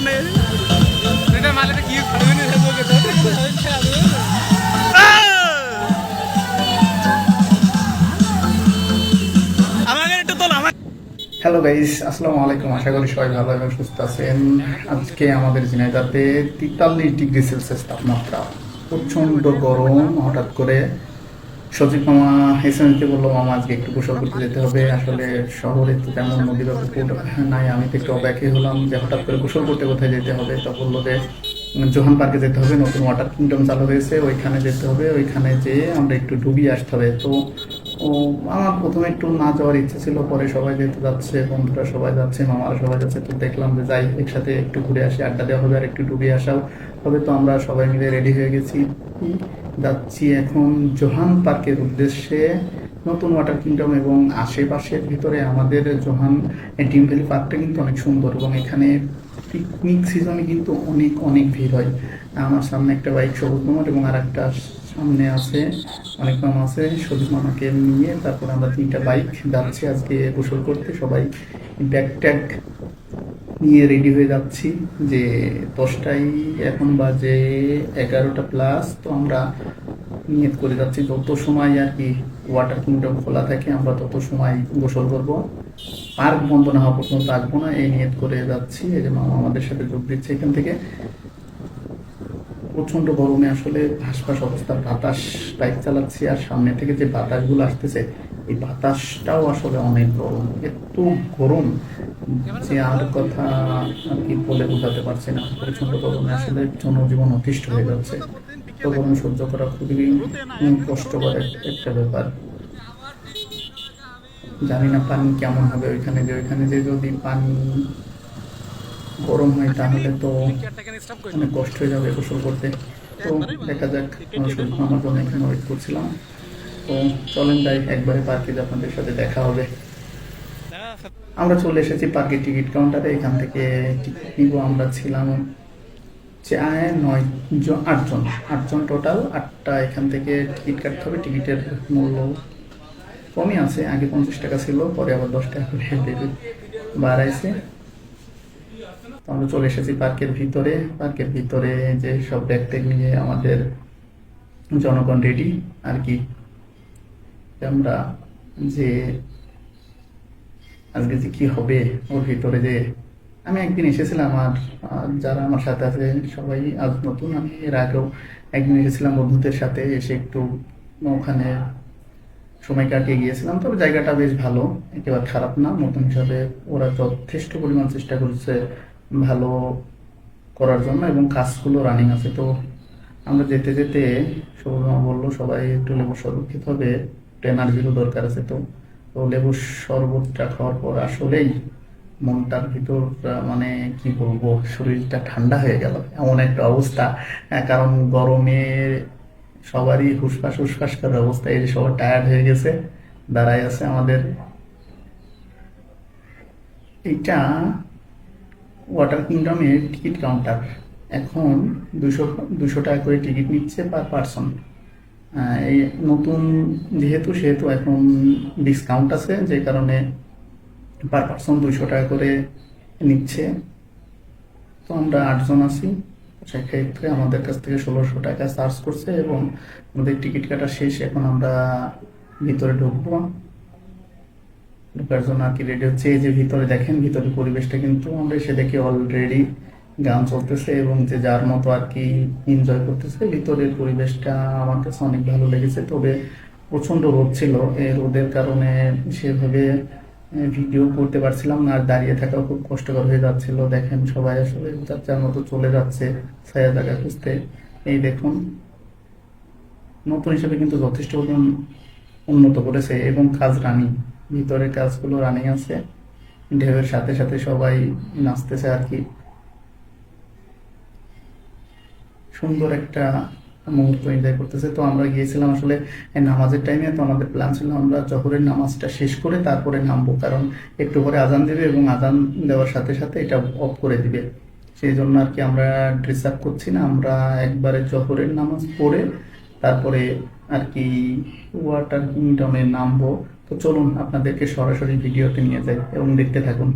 জানে আমাকে একটু তোল আমার। হ্যালো গাইস, আসসালামু আলাইকুম। আশা করি সবাই ভালো এবং সুস্থ আছেন। আজকে আমাদের ঝিনাইদহতে 43 ডিগ্রি সেলসিয়াস তাপমাত্রা, প্রচণ্ড গরম। হঠাৎ করে সজীব মামা এসএমএসকে বললো, মামা আজকে একটু গোসল করতে যেতে হবে। আসলে শহরে তো তেমন নদী বা পুকুর নাই। আমি তো একটু অবাকই হলাম যে হঠাৎ করে গোসল করতে কোথায় যেতে হবে। তো বললো যে জোহান পার্কে যেতে হবে, নতুন ওয়াটার কিংডম চালু হয়েছে, ওইখানে যেতে হবে। ওইখানে যেয়ে আমরা একটু ডুবিয়ে আসতে হবে। তো ও আমার প্রথমে একটু না যাওয়ার ইচ্ছে ছিল, পরে সবাই যেতে যাচ্ছে, বন্ধুরা সবাই যাচ্ছে, মামারা সবাই যাচ্ছে, তো দেখলাম যে যাই, একসাথে একটু ঘুরে আসি, আড্ডা দেওয়া হবে আর একটু ডুবিয়ে আসাও হবে। তো আমরা সবাই মিলে রেডি হয়ে গেছি, যাচ্ছি এখন জোহান পার্কের উদ্দেশ্যে। নতুন ওয়াটার কিংডম এবং আশেপাশের ভিতরে আমাদের জোহান ড্রিম ভ্যালি পার্কটা কিন্তু অনেক সুন্দর, এবং এখানে পিকনিক সিজনে কিন্তু অনেক অনেক ভিড় হয়। আমার সামনে একটা বাইক সবুজ মামার, এবং আর একটা সামনে আছে অনেক মামা আছে, সবুজ মামাকে নিয়ে তারপর আমরা 3টা বাইক যাচ্ছি আজকে গোসল করতে। সবাই ব্যাগ ট্যাগ নিয়ে রেডি হয়ে যাচ্ছি। যে 10টায় এখন বাজে 11টা প্লাস। তো আমরা নিয়ত করে যাচ্ছি যত সময় আর কি ওয়াটার কিংডম খোলা থাকে আমরা তত সময় গোসল করব, পার্ক বন্ধ না হওয়া পর্যন্ত আসবো না, এই নিয়ত করে যাচ্ছি। এই যে মামা আমাদের সাথে যোগ দিচ্ছে এখান থেকে। প্রচন্ড গরমে আসলে হাসপাস অবস্থা, বাতাস বাইক চালাচ্ছি আর সামনে থেকে যে বাতাসগুলো আসতেছে, এই বাতাসটাও আসলে অনেক গরম, এত গরম যে আর কথা আর কি বলে বোঝাতে পারছি না। প্রচন্ড গরমে আসলে জনজীবন অতিষ্ঠ হয়ে যাচ্ছে। তো গরম সহ্য করা খুবই কষ্টকর একটা ব্যাপার। জানি না পানি কেমন হবে ওইখানে যে যদি পানি গরম হয় তাহলে তো অনেক কষ্ট হয়ে যাবে গোসল করতে। তো দেখা যাক, শুধু আমার জন্য এখানে ওয়েট করছিলাম। তো চলেন যাই, একবারে পার্কে আপনাদের সাথে দেখা হবে। আমরা চলে এসেছি পার্কের টিকিট কাউন্টারে। এখান থেকে টিকিট নিব। আমরা ছিলাম 8জন টোটাল। 8টা এখান থেকে টিকিট কাটতে হবে। টিকিটের মূল্য কমই আছে, আগে 50 টাকা ছিল, পরে আবার 10 টাকা করে বাড়াইছে। আমরা চলে এসেছি পার্কের ভিতরে। পার্কের ভিতরে যে সব ব্যাগ ট্যাগ নিয়ে আমাদের জনগণ রেডি আর কি। আমরা যে আজকে যে কি হবে ওর ভিতরে, যে আমি একদিন এসেছিলাম, আর যারা আমার সাথে আছে সবাই আজ নতুন। আমি এর আগেও একদিন এসেছিলাম বন্ধুদের সাথে, এসে একটু ওখানে সময় কাটিয়ে গিয়েছিলাম। তবে জায়গাটা বেশ ভালো, একেবারে খারাপ না। নতুন হিসাবে ওরা যথেষ্ট পরিমাণ চেষ্টা করছে ভালো করার জন্য, এবং কাজগুলো রানিং আছে। তো আমরা যেতে যেতে সৌরমা বললো সবাই একটু লেবুর শরবত খেতে হবে, একটু এনার্জিরও দরকার আছে। তো তো লেবুর শরবতটা খাওয়ার পর আসলেই মনটার ভিতর মানে কি বলবো, শরীরটা ঠান্ডা হয়ে গেল, এমন একটা অবস্থা। কারণ গরমে সবারই হুসফাস হুসফাস করার অবস্থা। এই যে সবাই টায়ার্ড হয়ে গেছে, দাঁড়ায় আছে আমাদের। এইটা ওয়াটার কিংডমের টিকিট কাউন্টার। এখন 200 টাকা করে টিকিট নিচ্ছে পার পারসন। এই নতুন সেহেতু এখন ডিসকাউন্ট আছে, যে কারণে পার পারসন 200 টাকা করে নিচ্ছে। তো আমরা 8জন আছি, সেক্ষেত্রে আমাদের কাছ থেকে 1600 টাকা চার্জ করছে, এবং আমাদের টিকিট কাটা শেষ। এখন আমরা ভিতরে ঢুকবো, ঢোকার জন্য আর কি রেডি হচ্ছে। এই যে ভিতরে দেখেন, ভিতরে পরিবেশটা কিন্তু আমরা এসে দেখি অলরেডি গান চলতেছে, এবং যে যার মতো আর কি এনজয় করতেছে। ভিতরের পরিবেশটা আমার কাছে অনেক ভালো লেগেছে। তবে প্রচণ্ড রোদ ছিল, এই রোদের কারণে সেভাবে ভিডিও করতে পারছিলাম না, আর দাঁড়িয়ে থাকাও খুব কষ্টকর হয়ে যাচ্ছিল। দেখেন সবাই আসলে যার যার মতো চলে যাচ্ছে ছায়া জায়গা খুঁজতে। এই দেখুন, নতুন হিসেবে কিন্তু যথেষ্ট উন্নত করেছে, এবং কাজ রানিং, ভিতরের কাজগুলো রানিং আছে। ঢেউয়ের সাথে সাথে সবাই নাচতেছে আর কি। সুন্দর একটা মুহূর্ত এনজয় করতেছে। তো আমরা গিয়েছিলাম আসলে নামাজের টাইমে। তো আমাদের প্ল্যান ছিল আমরা জোহরের নামাজটা শেষ করে তারপরে নামবো, কারণ একটু পরে আজান দেবে, এবং আজান দেওয়ার সাথে সাথে এটা অফ করে দিবে। সেই জন্য আর কি আমরা ড্রেস আপ করছি না, আমরা একবারে জোহরের নামাজ পড়ে তারপরে আর কি ওয়াটার কিংডমে নামবো। তো চলুন আপনাদেরকে সরাসরি ভিডিওতে নিয়ে যাই এবং দেখতে থাকুন।